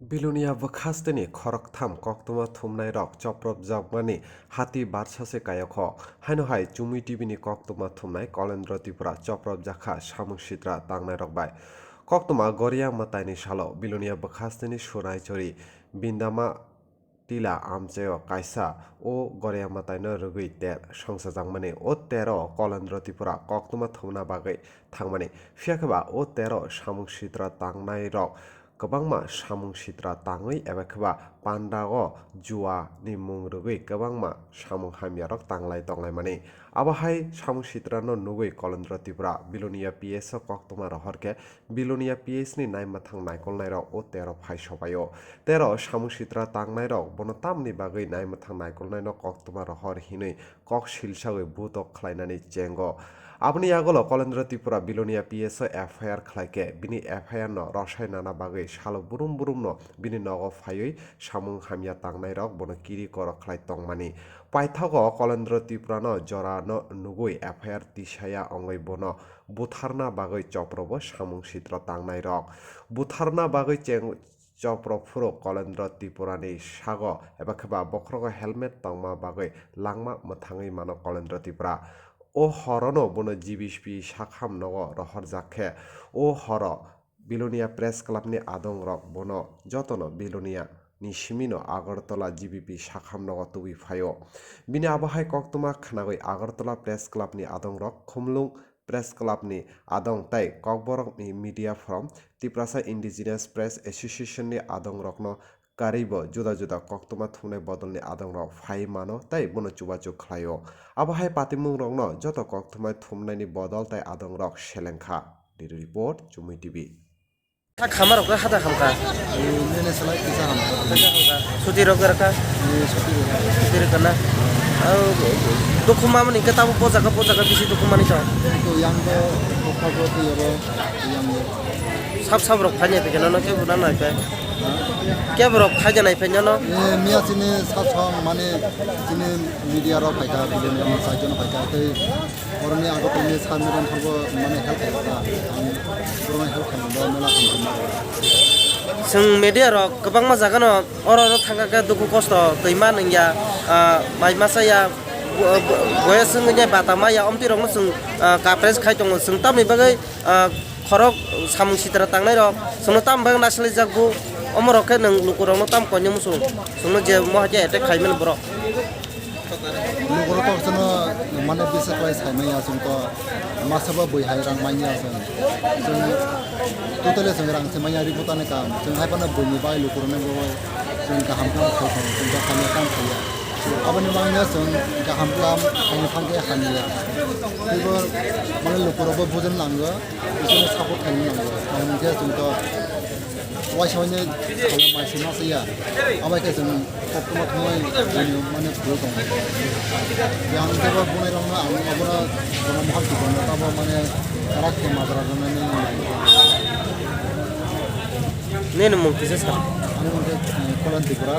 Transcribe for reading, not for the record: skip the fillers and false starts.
बिलुनिया बखास्तनि खरकथाम कक्तमा थुमनाय रक चप्रब जगमानि हाती बारसासे कायख हाइनहाय चुमुइ टिभिनि कक्तमा थुमनाय कलेन्द्र त्रिपुरा चप्रब जाखा सामुं सित्रा तांनाय रकबाय कक्तमा गरिया मताइनि सालो बिलुनिया बखास्तनि सुनायचरी बिन्दामा টিলা আমচেয় কাইসা ও গরিয়া মাতাইনো রুগৈ তের সংসাজাংমানে ও তের কলেন্দ্র ত্রিপুরা কক্তমা থুমনা বাগৈ থাংমানে ফিয়াখবা ও তের সামুং সিত্রা তাংনাই রক गोबांमा सामुं सित्रा ताङै एबा खोबा पान्डागो जुवा नि मुं रुगै गोबांमा सामुं हामियारक तांलाय तंलाय माने आबाहाय सामुं सित्रानो नुगै कलेन्द्र त्रिपुरा बिलुनिया पिएस कक्तमा रहरके बिलुनिया पिएस नि नायमाथां नायकलनाय रक ओ तेर फाइ सबायो तेर सामुं सित्रा तांनाय रक बनतामनि बागै नायमाथां नायकलनाय न कक्तमा रहर हिनै कक सिलसागै बुतक खलायनानै चेंगो আপনি আগল কলেন্দ্র ত্রিপুরা বিলোনিয়া পিএস এফআইআর খাইকে বিনি এফআইআর ন রসায় নানা বাগৈ সালো বুরুম বুরুম ন বিনি নগ ফাইयै সামুং হামিয়া তাংনাই রক বন কিরি কর খাই তংমানি পাইথাগ কলেন্দ্র ত্রিপুরা ন জরা ন নুগৈ এফআইআর তিসায়া অঙ্গৈ বন বুথারনা বাগৈ চপ্রব সামুং সিত্র তাংনাই রক বুথারনা বাগৈ চেং চপ্রফুরো কলেন্দ্র ত্রিপুরানি সাগ এবা খেবা বক্রগ হেলমেট তংমা বাগৈ লাংমা মথাঙै মানো কলেন্দ্র ত্রিপুরা ও হরনো বন জিবিসপি শাখাম নগ রহর জাখে ও হর বিলোনিয়া প্রেস ক্লাবনি আদং রক বন যতন বিলোনিয়া নিশিমিনো আগরতলা জিবিপি শাখাম নগ তুবি ফাইও বিনি আবহাই কক্তমা খানাগৈ আগরতলা প্রেস ক্লাবনি আদং রক খুমলুং প্রেস ক্লাবনি আদং তাই Kokborok media from Tripura indigenous press এসোসিয়েশননি আদং রকনো কারিব जुदा जुदा कक्तमा थुंनाय बदलनि आदं रक फाइ मानो ताइ बनो चुबाचु खलायो आबाहाय पातिमुं रंनो जत कक्तमा थुमनायनि बदल ताइ आदं रक सेलेंखा डिड रिपोर्ट चुमुइ टिभि खामार का हाता खामका मैंने सलाह किसा हम सुति रोगर का सुति रोकना दुखुमा मनि कताबो पोजाका बिसि दुखुमा नि तो yang को पकाबो तो ये yang सब रक फाइने पे जनो के बुना नाय पे के रक फाइजा नाय पे जनो ये मिया चिने साथम माने चिने मीडिया रो फाइका बिदिनो हम साइजन फाइका ते परनि आगो तनि सानमेरन थाबो माने हेल्प खालामता आं पुरमाय हेल्प खालामबा मेला खालामबा जों मेडिया रक गोबां मा जागोन अर थांगा दुखु खस्थ दैमा नंया माइ मासाया बयस जोंनि बातामाया अमति रंनो जों काप्रेस खाइ दङ जों तामनि बागै खरक सामुं सित्रा तांनाय रक जोंनो ताम बागै नासले जागबो अमरके नों लुकुरंनो ताम कन्या मुसु जोंनो जे महाजे एटेक खाइमेन बर लुकुर तो जोंनो माने बिसे प्राइस खाइमाया जों तो मासाबा बयहाय रां माइया जों टोटली जों रां से माइया रिपोर्टाने काम जों हायपाना बयनि बाय लुकुरने बय जों गाहाम काम खाइ जों तो खाने काम खाइया abani bangnya जों गाहाम काम खाइनो फांगे हानिया बेबो माने लुकुरबो बुजन लांगो बिसोरनो सापर्ट खाइनो लांगो माने जों तो वाइसवाइनो खालाम माइसे मासैया आबायके जों कक्तमा थुमै माने फुल दं yang जेबो बुंनाय दं आं अबनो जों महल दिबनो ताबो माने राखे माद्रा जानानै नेन मुंकिसे सा आं कलेन्द्र त्रिपुरा